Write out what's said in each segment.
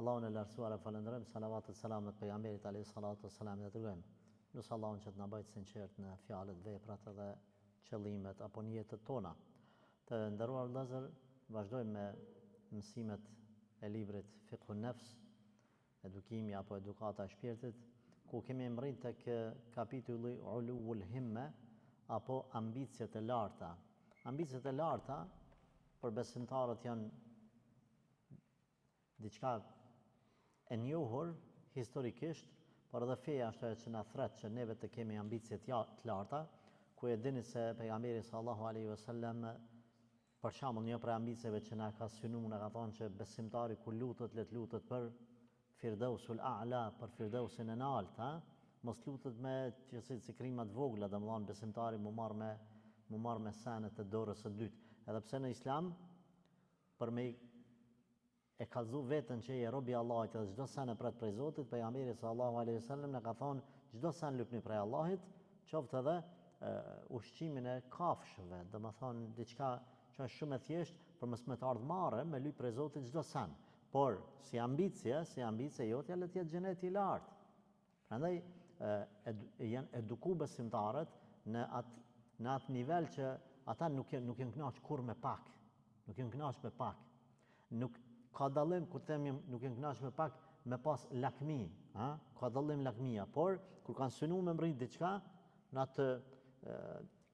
Allahun e lartësuar e falenderojmë, salavatet selamet pejgamberit alayhi salatu wassalam dhe tregojmë. Nusë Allahun që të na bëjë të sinqert në fjalët, veprat edhe qëllimet apo në jetët tona. Të nderuar vëllezër, vazhdojmë me mësimet e librit Fiqhun Nafs, edukimi apo edukata e shpirtit, ku kemi mbërrit tek kapitulli Uluul Himme apo ambicjet e larta. Ambicjet e larta për besimtarët janë diçka e njohur historikisht, por edhe feja është ajo që na thret që neve të kemi ambicie të larta, ku e dini se pejgamberi sallallahu alaihi wasallam për shembull një prej ambicieve që na ka synuar, na ka thonë që besimtari kur lutet, le të lutet për Firdausul A'la, për Firdausin e lartë, mos lutet me si krima të vogla, domethënë besimtari mu marr me senet e dorës së dytë. Edhe pse në Islam për me e kallëzu veten që je robi i Allahit edhe çdo sen e pret prej Zotit, pejgamberi sallallahu alaihi wasallam na ka thonë çdo sen lutni prej Allahit, qoftë edhe ushqimin e kafshëve, domethënë diçka që është shumë e thjeshtë për mos me të ardhmë marrë me lut prej Zotit çdo sen. Por si ambicie jotja le të jetë xheneti i lartë. Prandaj janë eduku besimtarët në atë nivel që ata nuk janë kënaqur kur me pak. Nuk janë kënaqur me pak. Nuk ka dallim kur themi nuk janë kënaqur me pak me pas lakmi, ka dallim lakmia, por kur kanë synuar me mbrit diçka, në atë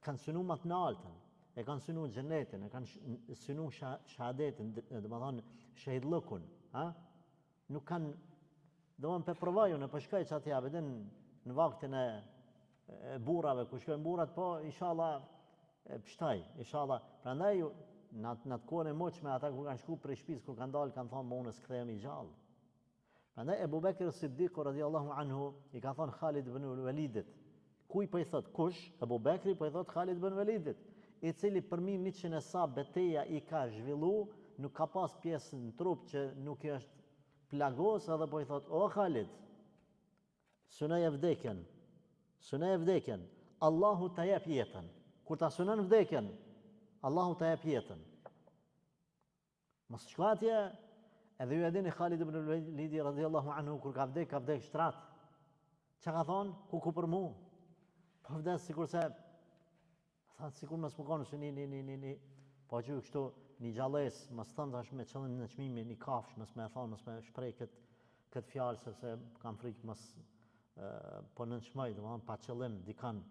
kanë synuar më të lartën, e kanë synuar xhenetin, e kanë synuar shahadetin, domethënë shahidllukun, nuk kanë domethënë pe provojën e po shkoj çati ja vetën në vaktin e burrave, ku shkojnë burrat, po inshallah pështaj, inshallah. Prandaj në atë kohën e moqme ata kur kanë shkuar prej shtëpisë, kur kanë dalë, kanë thonë më unë s'kthehem i gjallë. Prandaj Ebu Bekr Siddiq radhiyallahu anhu i ka thonë Khalid ibn Walidit. Kuj po i thot kush? Ebu Bekri po i thot Khalid ibn Walidit, i cili përmi 100 sa beteja i ka zhvillu, nuk ka pas pjesë në trup që nuk i është plagos, edhe po i thot, o Khalid, sunaj e vdekjen, Allahu ta jep jetën. Kur ta sunon vdekjen, Allahu ta jep jetën. Mos shko atje, edhe ju e dini Khalid ibn Walidi radhiyallahu anhu kur ka vdek shtrat. Çka ka thonë? Ku për mu? Po vdes sikurse sikur mos më kanë se ni po ju kështu një gjallës, mos thon tash me qëllim në çmimin një kafsh, mos më thon, mos më shpreh kët fjalë sepse kam frikë mos po nënçmoj, domethënë pa qëllim dikan.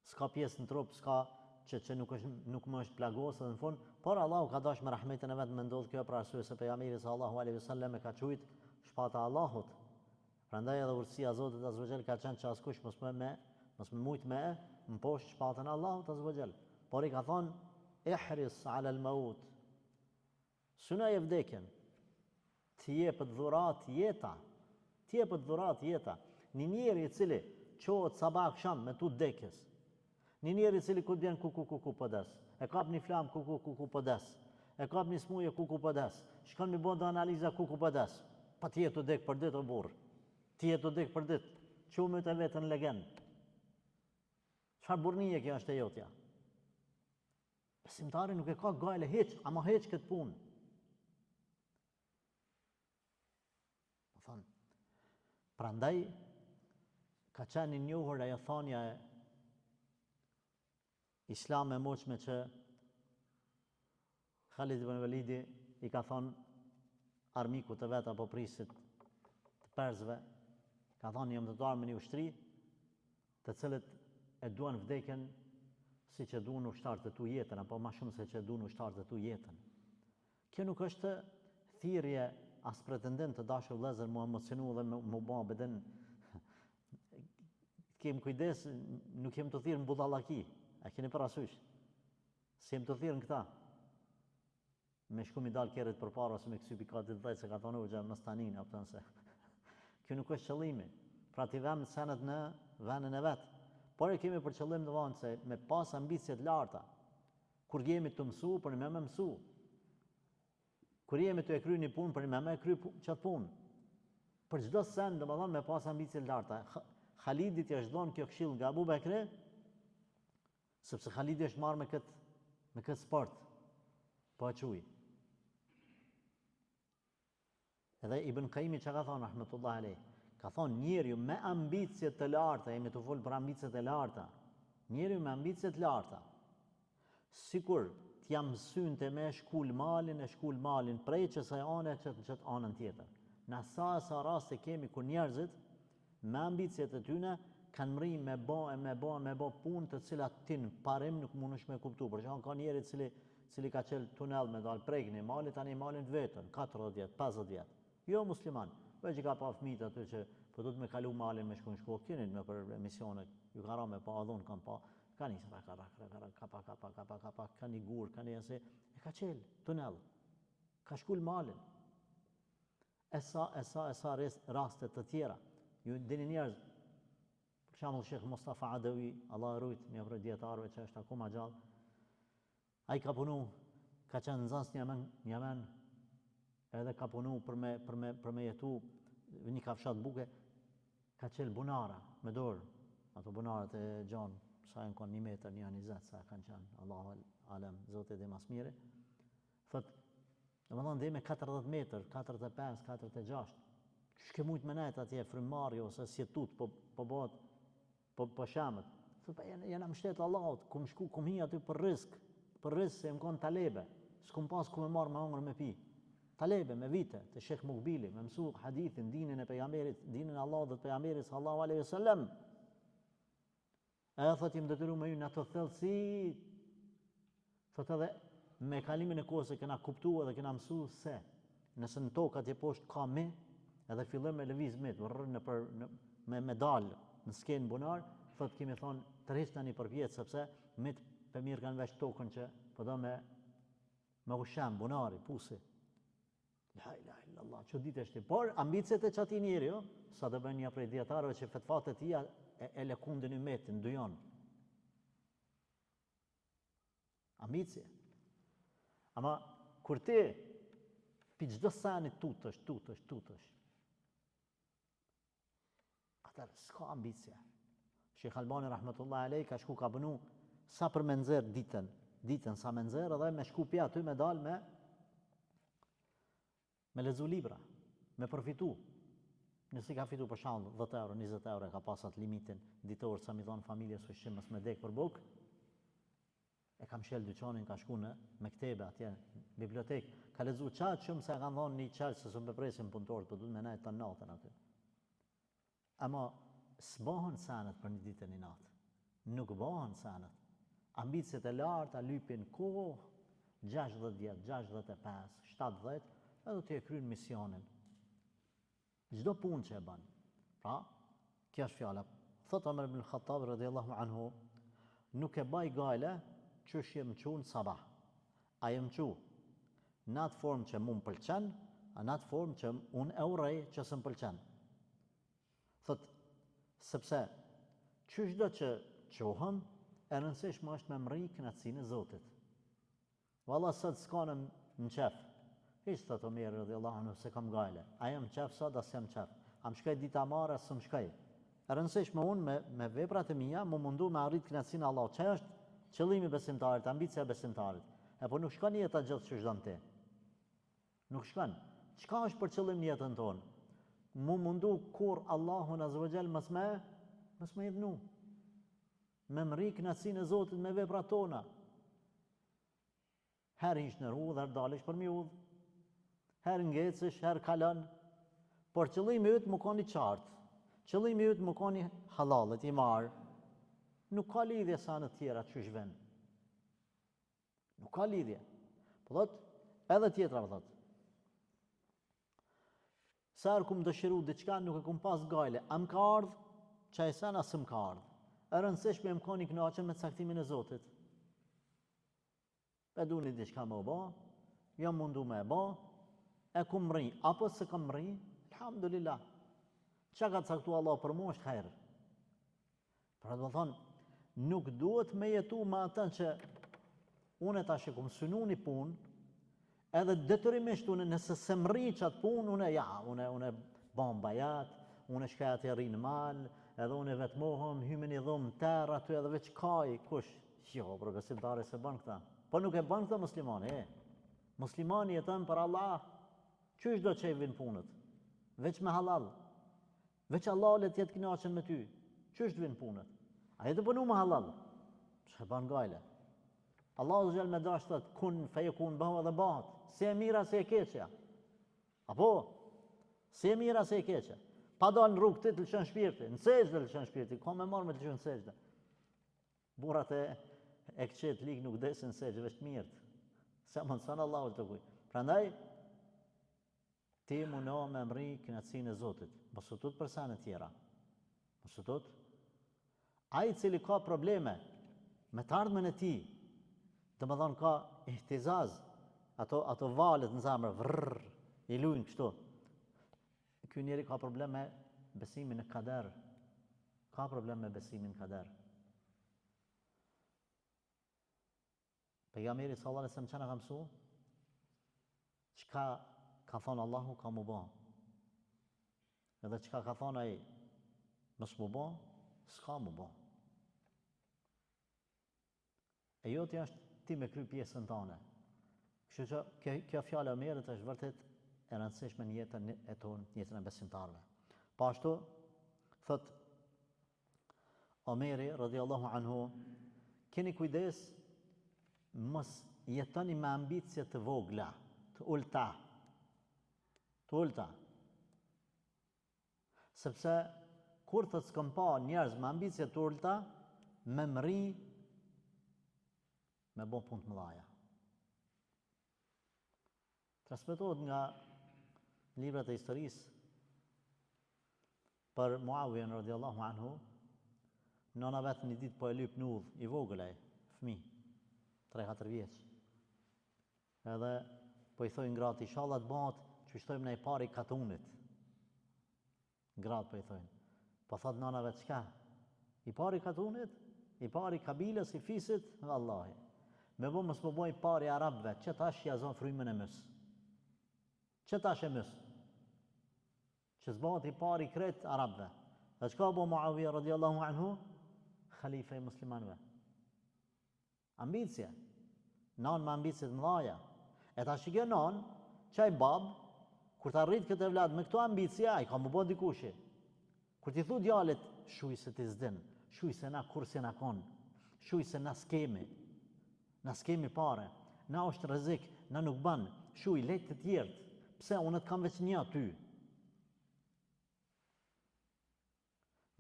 S'ka pjesë në trup, s'ka që nuk më është plagos edhe në fund, por Allahu ka dashur me rahmetin e vet më ndodh kjo për arsye se pejgamberi sallallahu alaihi wasallam e ka thujt shpata e Allahut. Prandaj edhe urtësia e Zotit azza wa jall ka qenë që askush mos më mujt me mposh shpatën e Allahut azza wa jall. Por i ka thonë ihris ala al-maut. Sunaj e vdekjen. Ti jepet dhurat jeta. Një njeri i cili qohet sabah akşam me tu dekës. Një njeri i cili ku bjen ku po des. E kap një flam ku po des. E kap një smuje ku po des. Shkon mi bën analiza ku po des. Pa ti jetu dek për ditë o burr. Ti jetu dek për ditë. Çumet e vetën legend. Çfarë burrnie kjo është e jotja? Besimtari nuk e ka gajle hiç, ama hiç këtë punë. Më thonë, prandaj ka qenë njohur ajo thonja e Islam e moqme që Khalid ibn Walidi i ka thonë armikut të vet apo prisit të Persëve, ka thonë jam të me një ushtri të cilët e duan vdekjen si që duan ushtarët e tu jetën, apo ma shumë se që duan ushtarët e tu jetën. Kjo nuk është thirrje as pretendent të dashur vëllezër mu emocionu dhe mu bë beden. Kem kujdes, nuk jem të thirrë në budallaki. A keni parasysh? Si jem të thirrë në këta? Me shku mi dal kerrit përpara ose me kësy pikatit dhejt se ka thonë u gjemë në stanin, apëtën se. Kjo nuk është qëllimi. Pra t'i vëmë senet në venën e vetë. Por e kemi për qëllim të vanë se me pas ambicjet larta, kur jemi të mësu, për një me mësu. Kur jemi të e kry një punë, për një me kry qatë punë. Për çdo sen, dhe më thonë me pas ambicjet larta. Khalidit i është dhonë kjo këshill nga Abu Bekri, sepse Khalidi është marrë me këtë sport, po e quj. Edhe Ibn Qayyimi që ka thonë, rahmetullahi alejh, ka thonë njeriu me ambicje të larta, jemi të folë për ambicjet e larta, njeriu me ambicje të larta, sikur t'ja mësynte me shkull malin prej qësaj ane që të anën tjetër. Në sa raste kemi kur njerëzit me ambicjet e tyne kanë mri me bo punë të cilat ti në parim nuk mundesh me kuptu. Për shembull, ka njeri cili ka qel tunel me dal prek një mali, tani malin vetën, 40 vjet, 50 vjet. Jo musliman, veç që ka pa fëmijët aty që po do të me kalu malin me shku në shkollë, keni me për emisione, ju ka ra me pa adhun, kam pa, ka një kapa, ka një gur, ka një ase, e ka qel tunel, ka shkull malin. E sa raste të tjera. Ju dini njerëz, për shembull Shekh Mustafa Adawi, Allah e rujt, një prej dietarëve që është akoma gjallë, ai ka punu, ka qenë nxënës në Yemen, edhe ka punu për me jetu një kafshat buke, ka qel bunara me dorë, ato bunarat e gjanë, sa janë kanë 1 metër, 1,20, sa kanë qenë, Allahu alem, Zoti di mas miri. Thot, domethënë dhe me 40 metër, 45, 46. Ç'ke mujt me nejt atje frymari ose sjetut po bëhet po shamet. Thot, jena mështet Allahut, kum shku, kum hi aty për risk se më kon talebe. S'kum pas ku me marr me hongër me pi. Talebe me vite, të Shekh Mukbili, me mësu hadithin, dinin e pejgamberit, dinin e Allahut dhe pejgamberit sallallahu alaihi wasallam. Edhe thot jam detyruar me ju në ato thellësi. Thot edhe me kalimin e kohës e kena kuptu edhe kena mësu se nëse në tokë atje poshtë ka mi, edhe fillojmë me lëviz mit, me medal në skenë bunar, thot kemi thonë tërheq tani për pjetë, sepse mit për mirë kanë veç tokën që po do me ushem, bunari, pusi. La ilaha illallah, që ditë është. Por ambicet e qati njeri, jo? Sa të bëjnë një prej djetarëve që fetfat e tia e lekundin i metin, dujon. Ambicje. Ama kur ti pi çdo sanit tutësh, atër s'ka ambicje. Shekh Albani rahmetullahi alejh ka shku ka bënu sa për me nxerr ditën sa me nxerr edhe me shku pi aty me dal me lexu libra, me përfitu. Nëse ka fitu për shembull 10 euro, 20 euro ka pasat limitin ditor sa mi dhon familjes ushqim mos me dek për buk. E kam shel dyqanin, ka shku në mektebe atje, bibliotek, ka lexu qatë shumë se kanë thonë një qatë se së më presin punëtorët, për du të me nejtë të natën aty. Ama s'bahën sanët për një ditë e një natë. Nuk bahën sanët. Ambicjet e larta lypin kohë, 60 vjet, 65, 70, edhe të e krynë misionin. Çdo punë që e bën. Pra, kjo është fjala. Thot Omer ibn Khattab radhiyallahu anhu, nuk e baj gale çështje më çun sabah. A jem çu në atë formë që mu më pëlqen, a në atë formë që unë e urrej që së më pëlqen. Thot, sepse çdo që qohëm, e rëndësishme është me mri kënaqësinë e Zotit. Valla sot s'ka në qef. Hiç thot Omer radhiyallahu anhu se kam gale. A jam qef sot as jam qef. Am shkoj dita marë as s'm shkoj. E rëndësishme unë me veprat e mia më mundu me arrit kënaqësinë e Allahut. Çfarë është qëllimi besimtarit, ambicia e besimtarit? E po nuk shkon jeta gjithë që çdon ti. Nuk shkon. Çka është për qëllim në jetën tonë? Mu mundu kur Allahun azza wa jall mos më idhnu. Me mri kënaqësinë e Zotit me veprat tona. Herë hish në rrugë, herë dalësh për mi udhë. Herë ngecësh, herë kalon. Por qëllimi yt më koni qartë. Qëllimi yt më koni halallet i marë. Nuk ka lidhje sa në tjera që shven. Nuk ka lidhje. Po thot, edhe tjetra po thot. Sa herë kum dëshiru diçka nuk e kum pas gajle. A më ka ardhë, që e sen asë më ka ardhë. E rëndësishme më koni kënaqen me caktimin e Zotit. E du një diçka me o ba, jam mundu me e ba, e kum mri, apo se kam mri, alhamdulillah. Qa ka caktu Allah për mu është kajrë. Pra të më thonë, nuk duhet me jetu me atën që unë e tash e kum synu një punë, edhe detyrimisht unë nëse se mri qatë punë, unë e bam bajat, unë e shkajat e rinë malë, edhe unë e vetmohëm, hymen i dhumë tërë aty edhe veç kaj, kush? Jo, për besimtari se bën këta. Po nuk e bën këta muslimani, Muslimani jetën për Allah. Qysh do që i vinë punët? Veç me halal. Veç Allah le tjetë kënaqen me ty. Qysh të vinë punët? A jetë punu me halal? Që e ban gajle? Allah zë gjellë me dash të kun, feje kun, bëhë dhe bëhat. Se e mira, se e keqja. Apo? Se e mira, se e keqja. Pa dalë në rrugë ti të lëshën shpirti, në sejtë të lëshën shpirti, ka me marrë me të lëshën sejtë. Burat e këqet lik nuk desin sejtë, veç të mirët. Se më nësën Allah të kuj. Prandaj, ti muno me mri kënaqësinë e Zotit. Mos u tut për sene tjera. Mos u tut. Ai i cili ka probleme me të ardhmen e tij, domethënë ka ihtizaz, ato valet në zemër, vrrr, i lujnë kështu. Ky njeri ka problem me besimin në kader. Ka problem me besimin në kader. Pejgamberi sallallahu alaihi wasallam çana ka mësu? Çka ka thonë Allahu ka mu bo. Edhe çka ka thonë ai mos mu bo, s'ka mu bo. E jotja është ti me kry pjesën tane. Kështu që kjo fjala e Omerit është vërtet e rëndësishme në jetën e tonë, në jetën e besimtarëve. Po ashtu thot Omeri radhiyallahu anhu, keni kujdes mos jetoni me ambicie të vogla, të ulta. Të ulta. Sepse kur të s'kam pa njerëz me ambicie të ulta, me mri me bo punë të mëdha. Transmetohet nga librat e historisë për Muawiyen radhiyallahu anhu, nëna vetë një ditë po e lyp në udhë, i vogël ai, fëmijë, 3-4 vjeç. Edhe po i thoi ngratë, inshallah të bëhet që shtojmë në i pari katunit. Gratë po i thojnë. Po thot nëna vetë çka? I pari katunit? I pari kabilës, i fisit? Vallahi. Me bo mos më boj pari arabëve, që tash jazon frymën e mës. Që tash e mës. Që zbohet i pari kret arabëve. Dhe çka bo Muawiya radhiyallahu anhu? Khalifa i muslimanëve. Ambicie. Nan me ambicie të mëdha. E ta shikë nan, çaj bab, kur ta rrit këtë vlad me këto ambicie, ai ka më bë dikushi. Kur ti thu djalit, shuj se ti s'din, shuj se na kur se na kon, shuj se na s'kemi pare, na është rrezik, na nuk ban, shuj lejt të tjerët, pse unë të kam veç një aty.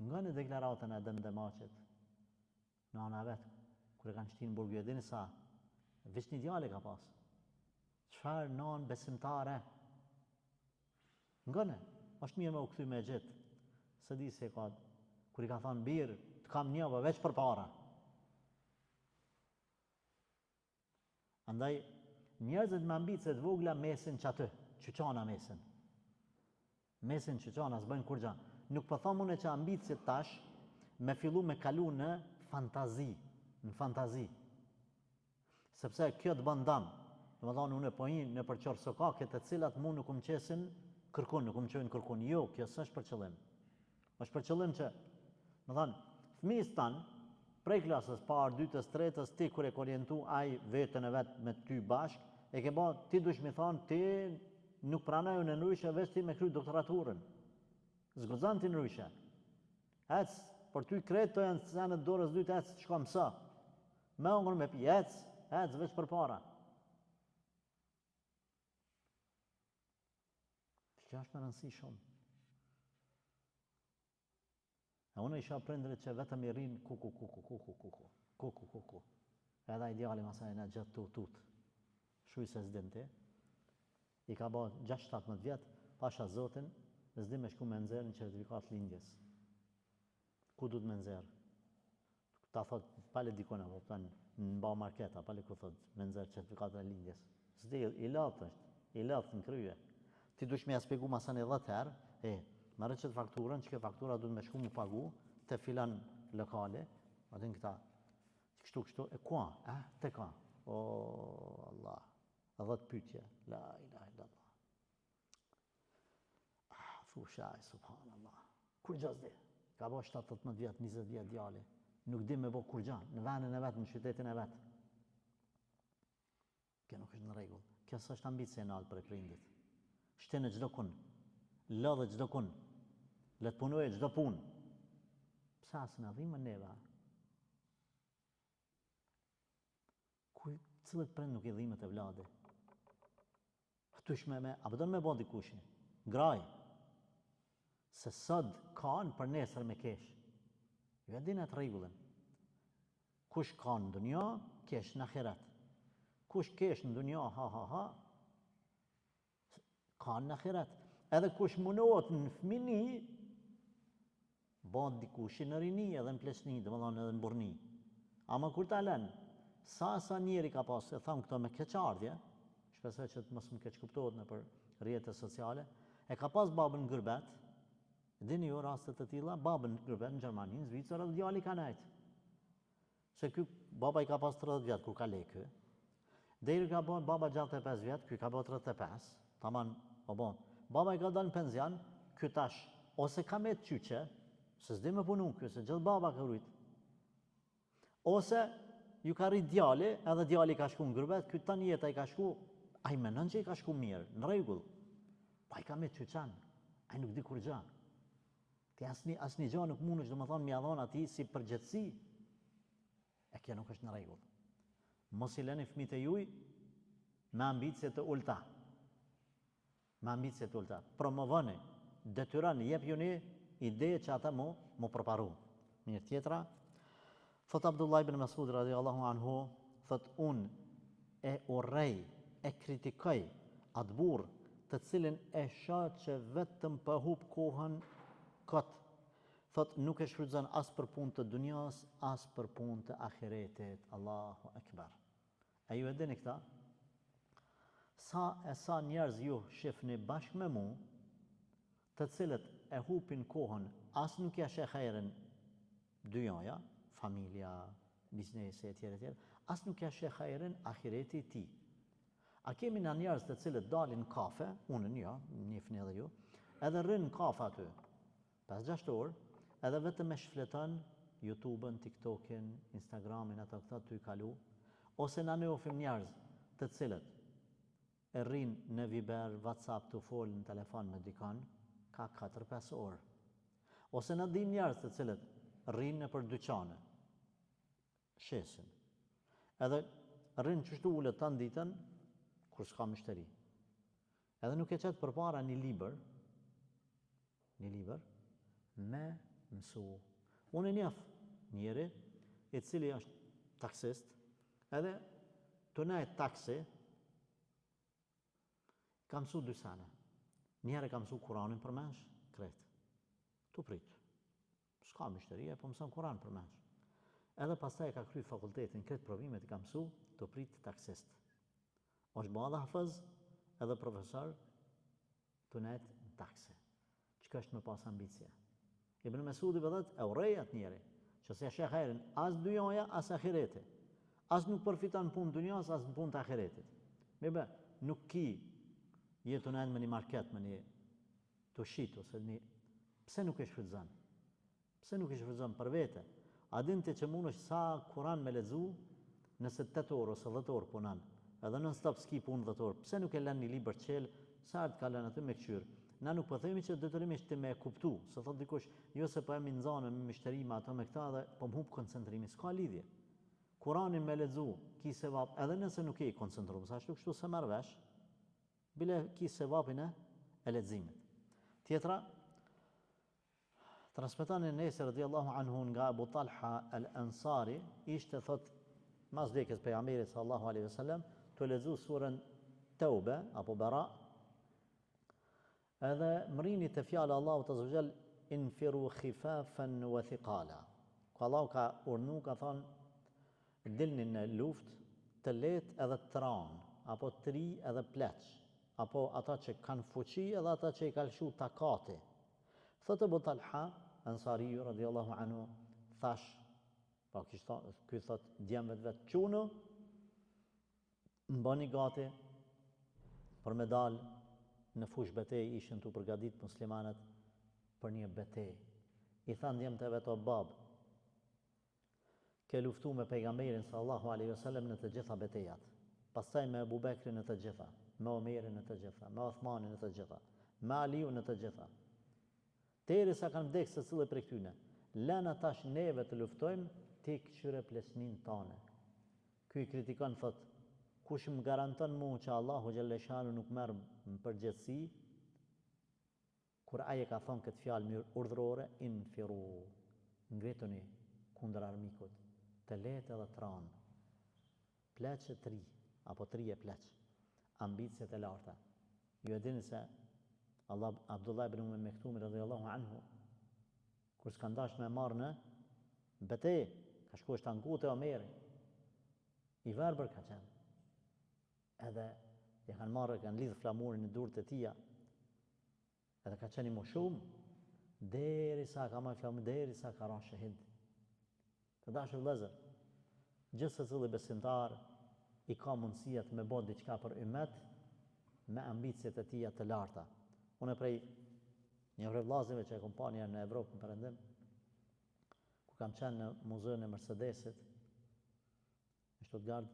Nga në deklaratën e Demdemaqit, në ana vetë, kur e kanë qtinë burgu, e dini sa, veç një djale ka pas. Çfarë non besimtare? Ngëne, është mirë me u kthy me gjithë. Së di se ka, kur i ka thonë birë, të kam njëve veç për para. Andaj, njerëzit me ambicet vogla mesin që aty, qyqana mesin. Mesin qyqana, s'bëjnë kur gja. Nuk po thomë une që ambicet tash, me fillu me kalu në fantazi. Sepse kjo të bën dam. Dhe më thonë, une po një në përqorë sokake të cilat mu nuk më qesin kërkun, nuk më qojnë kërkun. Jo, kjo s'është për qëllim. është për qëllim që, më thonë, fëmijës tanë, prej klasës parë, dytës, tretës, ti kur e orientu aj vetën e vetë me ty bashk, e ke ba, ti dush me thonë, ti nuk pranaju në nëryshe, veç ti me kry doktoraturën. Zgozan ti nëryshe. Ec, për ty kretë të janë senët dorës dytë, ec, shko mësa. Me ongër me pi, ec, veç për para. Kjo është me rëndësi shumë. E unë isha prindrit që vetëm i rinë kuku. Edhe ideali masaj në gjatë tut. Shuj se s'dim ti. I ka ba 6-17 vjetë, pasha zotin, s'dim me shku me nëzërë në certifikat lindjes. Ku du të me nëzërë? Ta thot, pale dikona, në ba marketa, pale ku thot, me nëzërë certifikat e lindjes. S'di, i latë është, i latë në kryje. Ti dush me jaspegu masan e 10 herë, marrë qëtë fakturën, që kjo faktura du të me shku mu pagu, të filan lokale, atin këta, kështu, e kua? Te ka? O, Allah, 10 pytje, la ilaha illallah. Thushaj, subhanallah. Kur gjas di? Ka bo 17 vjetë, 20 vjetë djali, nuk di me bo kur gja, në venën e vetë, në qytetin e vetë. Kjo nuk është në regull. Kjo së është ambicie në alë për e prindit. Shtenë çdo kun, lodhe çdo kun, le të punojë çdo punë. Pse as na dhimbën neva? Cilët prind nuk i dhimbët e vlade? Tush apo do me bë dikush? Graj. Se sot kanë për nesër me kesh. Ju e dini atë rregullën. Kush ka në dunja, kesh në ahiret. Kush kesh në dunja, ha, ka në ahiret. Edhe kush munohet në fëmini, bën dikush në rini edhe në pleçni, domethënë edhe në burrni. Ama kur ta lën, sa njeri ka pas, e tham këto me keqardhje, shpresoj që të mos më keq kuptohet nëpër rrjetet sociale, e ka pas babën në gërbet. Dini ju raste të tilla, babën në gërbet në Gjermani, në Zvicër, edhe djali ka nejt. Se ky baba i ka pas 30 vjet kur ka lek ky. Deri ka bën baba 65 vjet, ky ka bën 35, tamam, po bon. Baba i ka dalë në penzion, ky tash ose ka me çyçe, se s'di me punu ky, se gjithë baba ka rujt. Ose ju ka rrit djali, edhe djali ka shku në gërbet, ky tani jeta i ka shku, ai mendon që i ka shku mirë, në rregull. Pa i ka me çyçan, ai nuk di kur gjë. Ti asnjë gjë nuk mundesh domethënë mia dhon atij si përgjithësi. E kjo nuk është në rregull. Mos i lëni fëmijët e juaj me ambicie të ulta. Me ambicie të ulta. Promovoni, detyroni, jepjuni ide që ata mu përparu. Mirë tjetra. Thot Abdullah ibn Mas'ud radhiyallahu anhu, thot unë e urrej, e kritikoj atë burr të cilin e shoh që vetëm pa hub kohën kot. Thot nuk e shfrytëzon as për punë të dunjas, as për punë të ahiretit. Allahu Akbar. A ju e dini këta? Sa njerëz ju shihni bashkë me mu, të cilët e hupin kohën, as nuk ja sheh hajrin dynjaja, familja, biznesi etj, as nuk ja sheh hajrin ahireti i tij. A kemi në njerëz të cilët dalin kafe, unë jo, njihni edhe ju, edhe rrin kafe aty 5-6 orë, edhe vetëm e shfleton YouTube-ën, TikTok-in, Instagramin, ato këta ty kalu, ose na njohim njerëz të cilët e rrin në Viber, WhatsApp të folën në telefon me dikon, ka 4-5 orë. Ose na dim njerëz të cilët rrin nëpër dyqane, shesin. Edhe rrin çështu ulet tan ditën kur s'ka mështeri. Edhe nuk e qet përpara një libër me mësu. Unë e njeh njëri i cili është taksist, edhe të nejt taksi, ka mësu 2 sene. Njëherë ka mësu Kuranin për mensh, kret. Tu prit. S'ka mështerie, po mëson Kuran për mensh. Edhe pastaj ka kry fakultetin, kret provimet i ka mësu, tu prit taksist. Është bë edhe hafëz, edhe profesor, të nejt në taksi. Çka është me pas ambicie. Ibn Mesudi vëllet e urrej atë njeri, që se sheh hajrin as dynjaja as ahireti. As nuk përfiton punë dunjas, as në punë të ahiretit. Mirë, nuk ki jetu në me një market, me një të shit, ose një... Pse nuk e shfrytëzon? Pse nuk e shfrytëzon për vete? A dinte që mund është sa Kuran me lexu, nëse 8 orë ose 10 orë punon, edhe non stop ski punë 10 orë, pse nuk e lën një libër qel, sa të kalon aty me kqyr? Na nuk po themi që detyrimisht të me kuptu, se thot dikush, jo se po e minxanë me mishterima ato me këta dhe po më hub koncentrimi, s'ka lidhje. Kuranin me lexu, ki sevap, edhe nëse nuk je i koncentruar, sa ashtu kështu se merr vesh, bile ki sevapin e leximit. Tjetra, transmeton Enes radhiyallahu anhu nga Abu Talha al-Ansari, ishte thot mas vdekjes pejgamberit sallallahu alaihi wasallam, të lexu surën Tauba apo Bara. Edhe mrini të fjallë Allahu të zëvgjel infiru khifafan wa thiqala. Ku Allahu ka urnu, ka thonë, dilni në luft të letë edhe të ranë, apo të ri edhe pleq, apo ata që kanë fuqi edhe ata që i kalshu takati. Thotë Abu Talha, Ansariju, radiallahu anhu, thash, pa ky thot djemëve të vetë qunë, mbani gati për me dalë në fush betej, ishin të përgadit muslimanët për një betej. I thanë djemë të vetë o babë, ke luftu me pejgamberin sallallahu alaihi wasallam në të gjitha betejat, pastaj me Abu Bekrin në të gjitha. me Omerin në të gjitha, me Uthmanin në të gjitha, me Aliun në të gjitha. Derisa kanë vdekur secili prej këtyne, lëna tash neve të luftojmë ti këshyre plesnin tane. Ky i kritikon thot, kush më garanton mu që Allahu Gjelleshanu nuk merr në përgjithësi, kur aje ka thonë këtë fjalë mirë urdhrore, infiru, ngrituni kundër armikut, të lehtë edhe të ranë, pleqë të ri, apo të ri e pleqë, ambicjet e larta. Ju e dini se Abdullah ibn Umm Mektumi radhiyallahu anhu, kur s'kan dash me marrë në betejë, ka shkuar shtangut e Omeri, i verbër ka qenë. Edhe ja kanë marrë, kanë lidhë flamurin në durët e tia, edhe ka qenë i moshum, derisa ka marrë flamurin, derisa ka ranë shahid. Të dashur vëllezër, gjithë secili besimtar i ka mundësiat me bë diçka për ummet me ambicjet e tija të larta. Unë prej një vllazëve që e kom pa në Evropë në Perëndim, ku kam qenë në muzeun e Mercedesit në Stuttgart,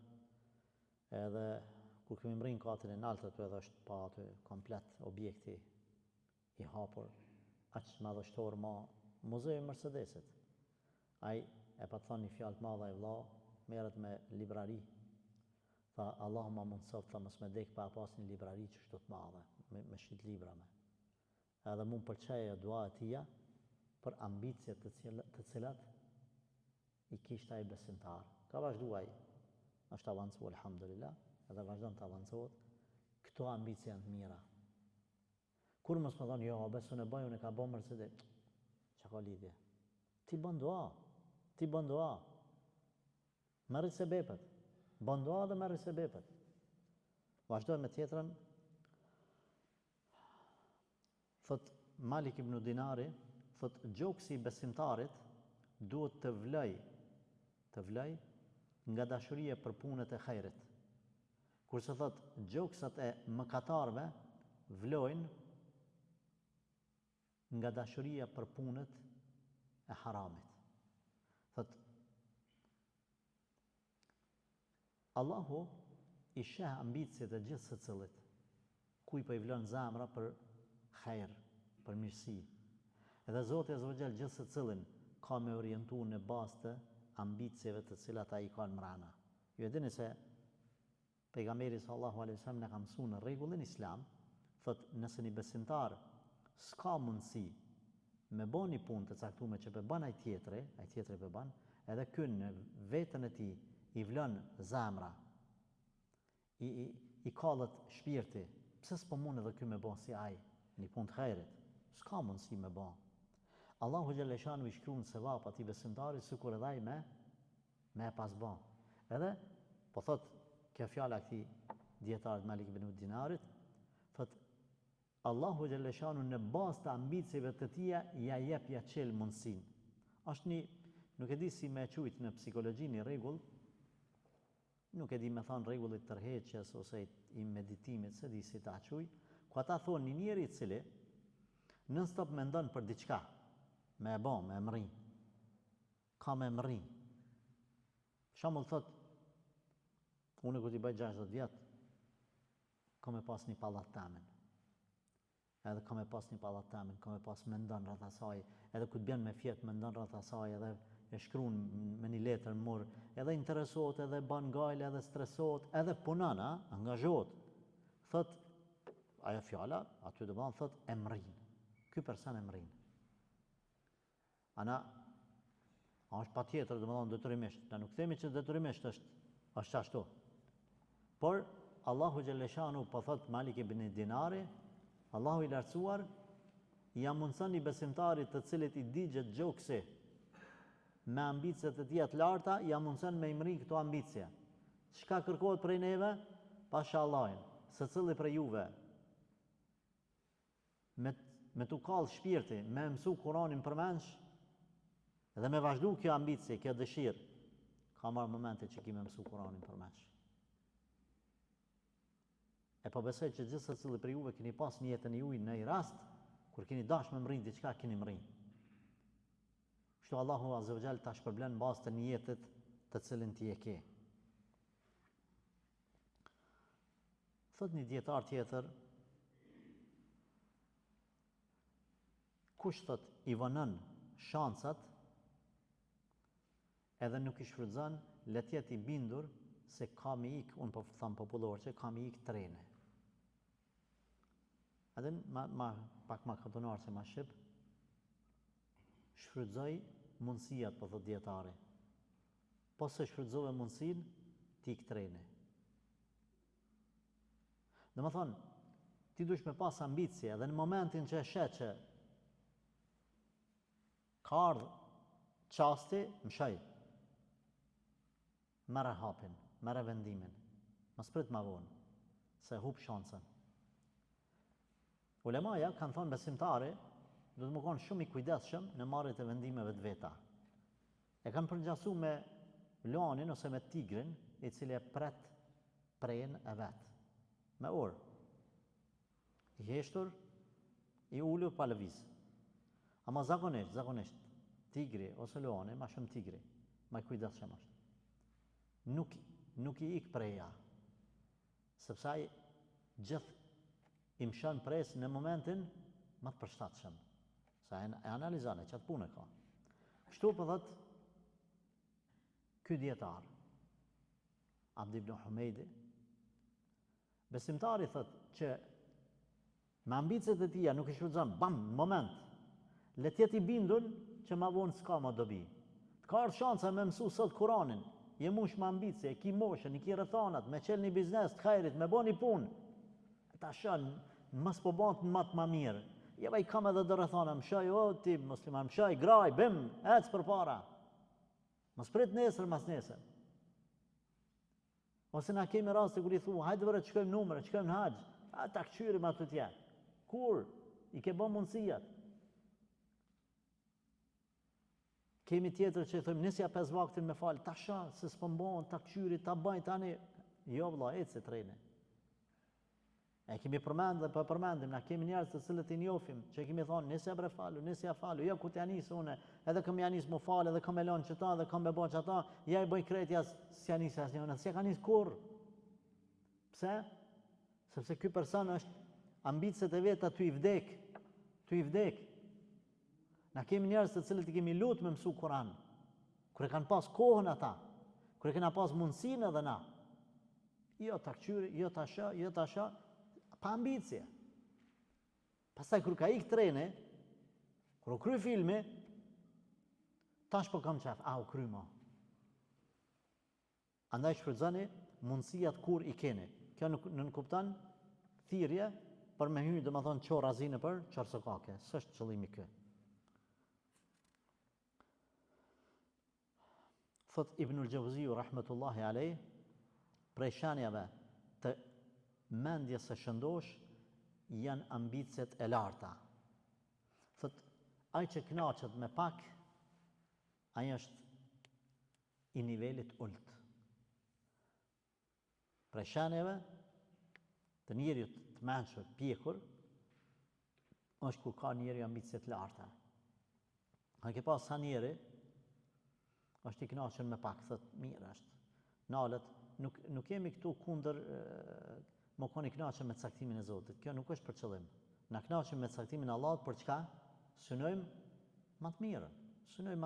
edhe kur kemi mrinë katën e naltë aty, edhe është pa aty komplet objekti i hapur, aq madhështor ma muzeu i Mercedesit. Ai e pa të thonë një fjalë të madhe e vëlla, merret me librari. Tha, Allahu ma mundsoft, tha, mos me dek pa pas një librari që shtu të madhe, me shit libra me. Edhe mu më pëlqeje dua e tia për ambicjet të cilat i kishte ai besimtar. Ka vazhdu ai, është avancu, alhamdulillah, edhe vazhdon të avancohet. Këto ambicje janë të mira. Kur mos më thonë, jo, besu në bëj, unë e ka bo Mercedes, që ka lidhje? Ti bën dua, merri se bepet, bën dua dhe merri se bepet. Vazhdoj me tjetrën, thot Malik ibn Dinari, thot gjoksi i besimtarit duhet të vlej nga dashuria për punët e hajrit. Kurse thot gjoksat e mëkatarve vlojnë nga dashuria për punët e haramit. Thot Allahu i sheh ambicjet e gjithë secilit, ku i po i vlon zemra për hajr, për mirësi. Edhe Zoti Azza wa Jall gjithë secilin ka me orientu në bazë të ambicjeve të cilat ai ka në mrena. Ju e dini se pejgamberi sallallahu alaihi wasallam na ka mësuar në rregullin islam, thot nëse një besimtar s'ka mundësi me bën një punë të caktuar që po bën ai tjetri po bën, edhe ky në veten e tij i vlon zemra, i kallet shpirti, pse s'po mund edhe ky me bën si ai një punë të hajrit, s'ka mundësi me bën. Allahu Gjelleshanu i shkruan sevap atij besimtarit sikur edhe ai me e pas bën. Edhe po thot kjo fjala këtij dietarit Malik ibn Dinarit, thot Allahu Gjelleshanu në bazë të ambicjeve të tia ja jep ja çel mundësinë. Është një, nuk e di si me quajt në psikologji një rregull, nuk e di me thonë rregullit tërheqjes ose i meditimit, se di si ta quaj, ku ata thonë një njeri i cili non stop mendon për diçka, me e bon, me emri, ka me emri. Shembull thot, unë kur t'i bëj 60 vjet, ka me pas një pallat tamen. Edhe ka me pas një pallat tamen, ka me pas mendon rreth asaj, edhe kur t'bjen me fjet mendon rreth asaj, edhe e shkruan me një letër mur, edhe interesohet, edhe ban gajle, edhe stresohet, edhe punon, angazhohet. Thot, ajo fjala, aty do ban thot emrin. Ky person emrin. Ana është patjetër, domethënë detyrimisht. Ne nuk themi që detyrimisht është ashtu. Por Allahu Gjelleshanu po thot Malik ibn Dinari, Allahu i lartësuar ja mundson i besimtarit të cilit i digjet gjoksi me ambicjet e tija të larta, ja mundson me imri këto ambicje. Çka kërkohet prej neve? Pasha Allahin, secili prej juve me t'u kallë shpirti, me mësu Kur'anin përmendsh, dhe me vazhdu kjo ambicje, kjo dëshirë, ka marrë momente që ki me mësu Kur'anin përmendsh. E po besoj që gjithë secili prej juve keni pas në jetën e juaj në një rast kur keni dash me mrin diçka, keni mrin. Kështu Allahu Azza wa Jall ta shpërblen bazë të niyetit të cilin ti e ke. Thot një dietar tjetër, kush thot i vënën shancat edhe nuk i shfrytëzon, le të jetë i bindur se ka me ik, unë po them popullor që ka me ik treni. Edhe pak ma katonar se ma shqip, shfrytëzoj mundësijat, po thot dietari. Po se shfrytëzove mundësin, ti ik treni. Dhe më thonë, ti dush me pas ambicje, dhe në momentin që e shet që ka ardhë qasti, më shaj. Mere hapin, mere vendimin. Më sprit ma vonë, se hup shansën. Ulemaja kanë thonë besimtari, do të më konë shumë i kujdesshëm në marrjet e vendimeve të veta. E kanë përngjasu me lanin ose me tigrin, i cili e pret prejnë e vetë. Me orë. I heshtur, i ullur pa lëviz. Ama zakonisht, tigri ose lani, ma shumë tigri, ma i kujdesshëm është. Nuk i ik preja, sepse ai gjithë i mshën presë në momentin më të përshtatshëm. Sa e analizon e çat punë ka. Kështu po thot ky dietar Abd ibn Humejdi, besimtari thot që me ambicet e tia nuk i shfrytëzon bam në moment, le të jetë i bindur që ma vonë s'ka ma dobi. Të ka ardhur shanca me mësu sot Kur'anin, je mush me ambicie, e ki moshën, i ki rrethonat, me qel një biznes të hajrit, me bo një punë. Ta shën, mos po bëhet më të mirë. Jeva i kam edhe do rrethona, më shoj, o ti musliman, më shoj, graj, bim, ec përpara. Mos prit nesër mas nesër. Ose na kemi raste kur i thu, hajde vëre të shkojmë numër, të shkojmë në haxh. Ta kçyrim atë tje. Kur i ke bën mundësiat. Kemi tjetër që i thëmë, nisja 5 vaktin me falë, ta sha, se s'pon bon, ta kçyri, ta bëjnë tani. Jo vëlla, eci treni. E kemi përmend dhe për përmendim, na kemi njerëz të cilët i njohim, që kemi thonë, nisja bre falu, nisja falu, jo ku t'ja nisë une, edhe këm ja nisë mu falë, edhe këm e lonë qëta, edhe këm e bon qëta, ja i bëj kretja s'ja nisja asë njënë, s'ja ka nisë kur. Pse? Sepse ky person është ambicet e veta ty i vdek. Na kemi njerëz të cilët i kemi lutë me mësu Kur'an, kur e kanë pas kohën ata, kur e kena pas mundësinë edhe na. Jo ta kçyri, jo ta sha, pa ambicje. Pastaj kur ka ik treni, kur u kry filmi, tash po kam qef, u kry ma. Andaj shfrytëzoni mundësijat kur i keni. Kjo nuk kupton thirrje për me hyrë, domethënë çorazinë për çarsokake. S'është qëllimi ky. Thot Ibnul Gjauziu rahmetullahi alej, prej shenjave të mendjes së shëndosh janë ambicet e larta. Thot, ai që knaqet me pak, ai është i nivelit ult. Prej shenjave të njerit të mençur, pjekur, është kur ka njeri ambicet larta. A ke pas sa njeri, është i knaqen me pak, thot, mirë është. Nalet, nuk jemi këtu kundër më koni knaqen me caktimin e Zotit. Kjo nuk është për qëllim. Na knaqen me caktimin e Allahut për çka? Synojmë më të mirën. Synojmë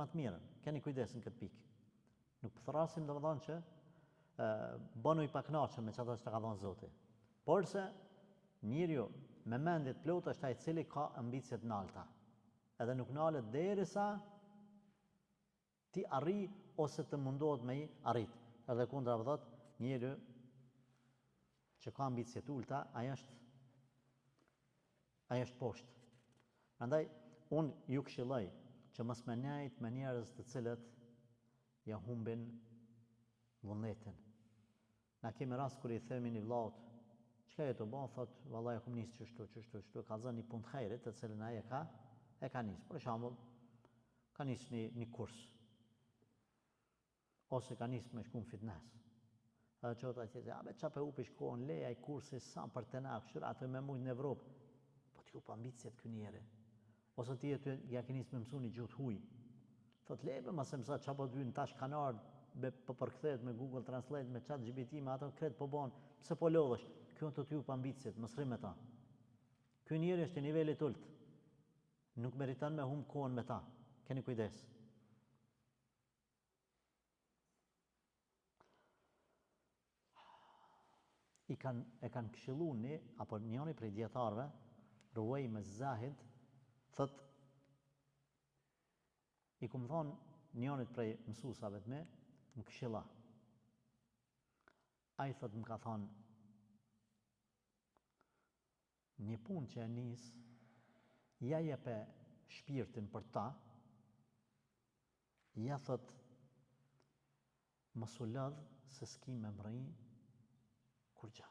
më të mirën. Keni kujdes në këtë pikë. Nuk thrasim domethënë që bënu i paknaqen me çfarë që ka dhënë Zoti. Por se njeriu me mendje të plotë është ai i cili ka ambicie të larta. Edhe nuk nalet derisa ti arri ose të mundohet me i arrit. Edhe kundra vëdhët, njëri që ka ambicje të ulta, ai është poshtë. Prandaj, unë ju këshilloj që mos më nejt me njerëz të cilët ja humbin vullnetin. Na kemi rast kur i themi një vllaut, çka e të bën, thot, vallahi kum nis çështu, ka dhënë një punë të hajrit, të cilën ai e ka nis. Për shembull, ka nis një kurs. Ose ka nis me shku në fitness. Edhe qota që qa pe upi shkohen leja i kursi sa për të na, kështu atë me mujt në Evropë. Po t'ju pa ambicjet kë njeri. Ose ti ja ke nis me mësu një gjuhë huj. Thot lebe ma se mësa qa po t'vynë tash kanë ardhë po përkthehet me Google Translate, me ChatGPT, me ato kret po bën. Pse po lodhesh? Kjo të t'ju pa ambicjet, mos rri me ta. Ky njeri është i nivelit ult. Nuk meriton me humb kohën me ta. Keni kujdes. E kanë këshilluar apo njëri prej dietarëve, Ruwej me Zahid, thot i kum thonë njërit prej mësuesave të me, më këshilla. Ai thot më ka thonë një punë që e nis, ja jepe shpirtin për ta, ja thot mos u lodh se s'ki me mrëj kur gja.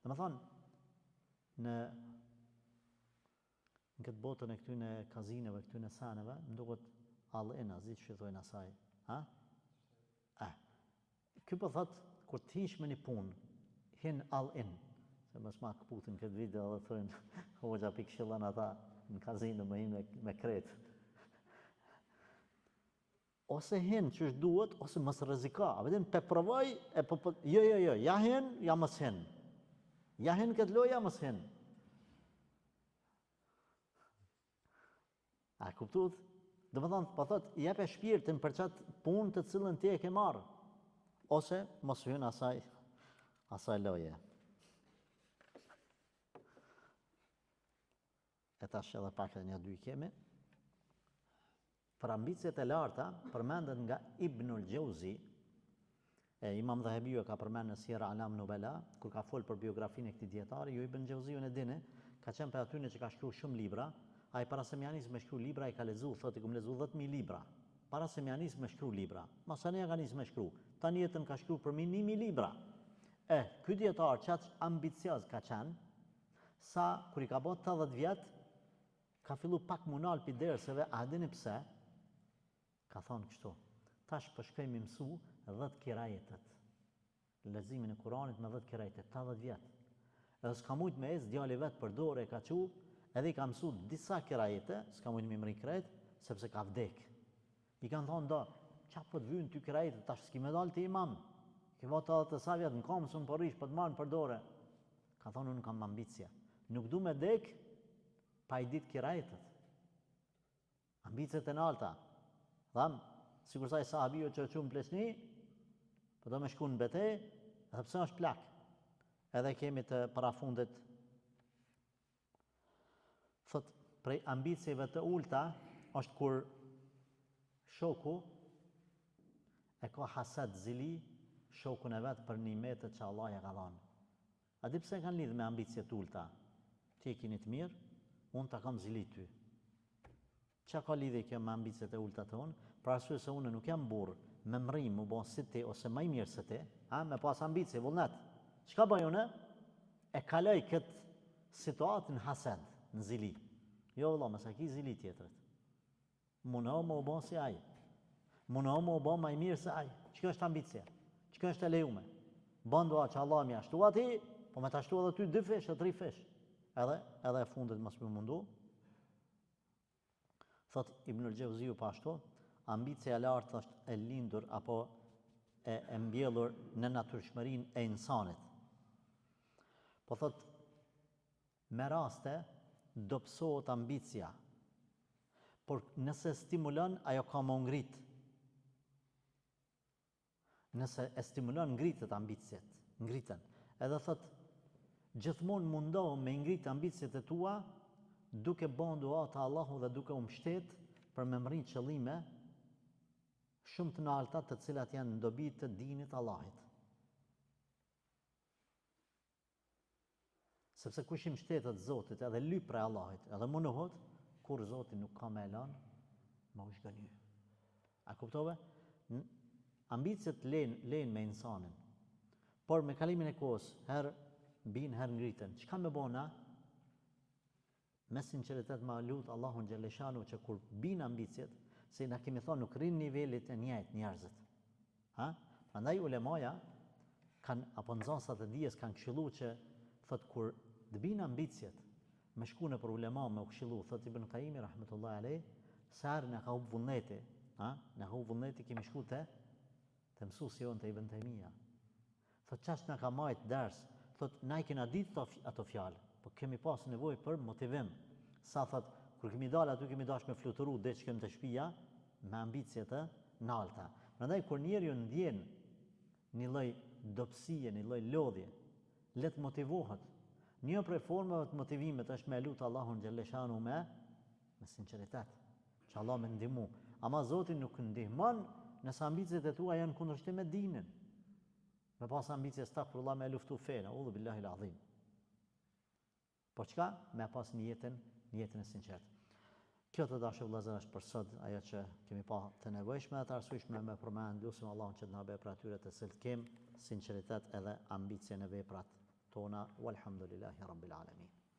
Dhe më thonë, në këtë botën e këtyne kazineve, këtyne saneve, më duket all-in, a zi që thojnë asaj. Ha? Ky po thot, kur t'hish me një punë, hin all-in. Se mos ma këputin këtë video dhe thojnë, hoxha pi këshillan ata në kazinë me hinë me kretë. Ose hin që është duhet, ose mos rrezika. A vetëm pe provoj, jo, ja hin, ja mos hin. Ja hin këtë lojë, ja mos hin. A kuptuat? Do të thonë, po thot, jep e shpirtin për çat punë të cilën ti e ke marrë. Ose mos hyn asaj loje. E tash edhe pak e një dy kemi. Për ambicjet e larta, përmendet nga Ibnul Gjauzi, Imam Dhahabiu ka përmend në Siyar A'lam Nubala, kur ka folë për biografinë e këtij dietari, jo Ibn Gjauziu e dini, ka qenë për atyre që ka shkruar shumë libra. Ai para se më nis me shkruaj libra, ai ka lexuar, thotë kum lexuar 10.000 libra. Para se më nis me shkruaj libra. Masani ka nis me shkruaj. Tani jetën ka shkruar për 1.000 libra. Ky dietar çaq ambicioz ka qenë, sa kur i ka bërë 80 vjet, ka fillu pak munal pi derseve, a dini pse? Ka thonë kështu, tash po shkoj me mësu 10 kirajetet. Leximin e Kuranit me 10 kirajetet, 80 vjet. Edhe s'ka mujt me ecë djali vet për dorë e ka çu, edhe i ka mësu disa kirajete, s'ka mujt me mri krejt, sepse ka vdek. I kanë thonë do, qa po të vynë ty kirajete, tash s'ki me dalë ti imam. Ki vot 80 vjet, në kam së më përrish, po të marrën për dorë. Ka thonë unë kam ambicia. Nuk du me dek, pa i dit kirajetet. Ambicet e nalta. Tham, sikur sa i sahabio që qumë plesni, po do me shku në betej, edhe pse është plak. Edhe kemi të parafundit. Thot, prej ambicieve të ulta, është kur shoku e ka hased zili, shokun e vetë për nimetet që Allah ja ka dhanë. A di pse kanë lidhë me ambicje të ulta? Ti e kini të mirë, unë ta kam zili ty. Qa ka lidhje kjo me ambicjet e ulta të unë? Pra arsye se unë nuk jam burr me mrim, më bon si ti, ose më i mirë se ti, me pas ambicje, vullnet. Çka bëj unë? E kaloj këtë situatë në hased, në zili. Jo vëlla, mësa ki zili tjetërit. Munohu më u bon si ai. Munohu më u bon më i mirë se ai. Çka është ambicia? Çka është e lejume? Bën dua që Allah më ashtu ati, po me të ashtu edhe ty 2 fish, 3 fish. Edhe e fundit mos më mundu. Thot Ibnul Gjauziu pa ashtu, ambicia e lartë është e lindur apo e mbjellur në natyrshmërinë e insanit. Po thot, me raste dobësohet ambicia, por nëse stimulon, ajo ka më ngrit. Nëse e stimulon, ngritet ambicjet, ngriten. Edhe thot, gjithmonë mundohu me ngrit ambicjet e tua, duke bën dua te Allahu dhe duke u mbështet për me mrit qëllime shumë të larta, të cilat janë në dobi të dinit Allahit. Sepse kush i mbështetet Zotit edhe lyp prej Allahit, edhe munohet, kur Zoti nuk ka me elan, më u shgënjy. A kuptove? Ambicjet lejnë me insanin, por me kalimin e kohës, herë bin, herë ngriten. Çka me bona? Me sinqeritet ma lut Allahun Gjeleshanu që kur bin ambicjet, se na kemi thonë nuk rrin nivelit e njëjtë njerëzit. Prandaj ulemaja apo nxënësat e dijes kanë këshilluar që thot kur të bin ambicjet, me shku në për ulema me u këshillu, thot Ibn Qayyimi rahmetullahi alayh, sa herë na ka u vullneti, kemi shku te Të mësuesi jonë të Ibn Taymija. Thot çash na ka marrë ders, thot na I kena ditë ato fjalë, po kemi pas nevojë për motivim. Sa thot kur kemi dalë aty kemi dashur me fluturu deri që kemi të shtëpia me ambicie të nalta. Prandaj kur njeriu ndjen një lloj dobësie, një lloj lodhje, le të motivohet. Një prej formave të motivimit është me lutë Allahun xhaleshanu me sinqeritet, që Allah me ndihmu. Ama Zoti nuk ndihmon nëse ambicet e tua janë kundërshtim me dinin. Me pas ambicie astaghfirullah me luftu fenë, udhu billahi al-azim. Po çka? Me pas jetën e sinqert. Kjo të dashur vëllezër është për sot ajo që kemi pa të nevojshme të arsyeshme me përmend, lutim Allahun që të na bëjë për atyre të cilët kem sinqeritet edhe ambicie në veprat tona. Walhamdulillahi rabbil alamin.